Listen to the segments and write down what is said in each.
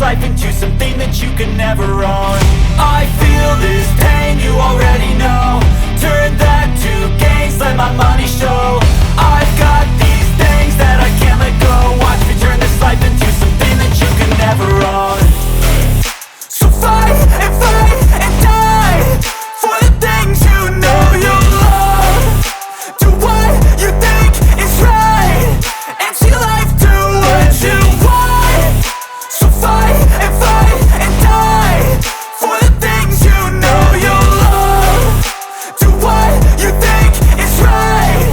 life into something that you can never own. I feel this pain, you already know. Turn that to gains, let my money show. I've got these things that I can't let go. Watch me turn this life into something that you can never own. So fight and die for the things you know you love. Do what you think is right and see life do what you want. So fight and die for the things you know you love. Do what you think is right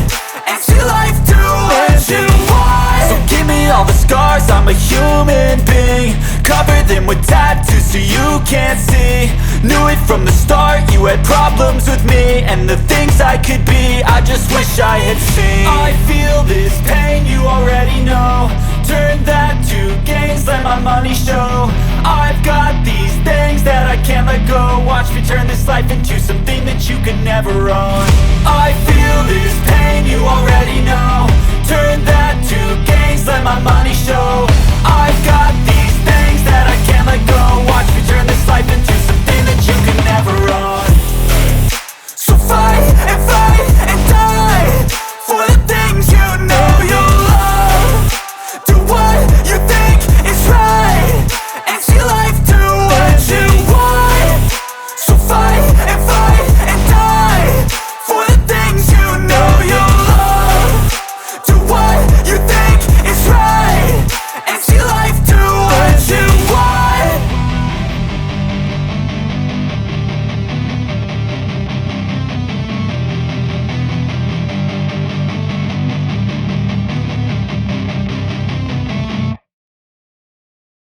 and see life do what you want. So give me all the scars, I'm a human being. Cover them with tattoos so you can't see. Knew it from the start, you had problems with me and the things I could be, I just wish I had seen. I feel this pain, you already know. Turn that to gains, let my money show. I've got these things that I can't let go. Watch me turn this life into something that you can never own. I feel this pain, you already know. Turn that to gains, let my money show. I've got these things that I can't let go. Watch me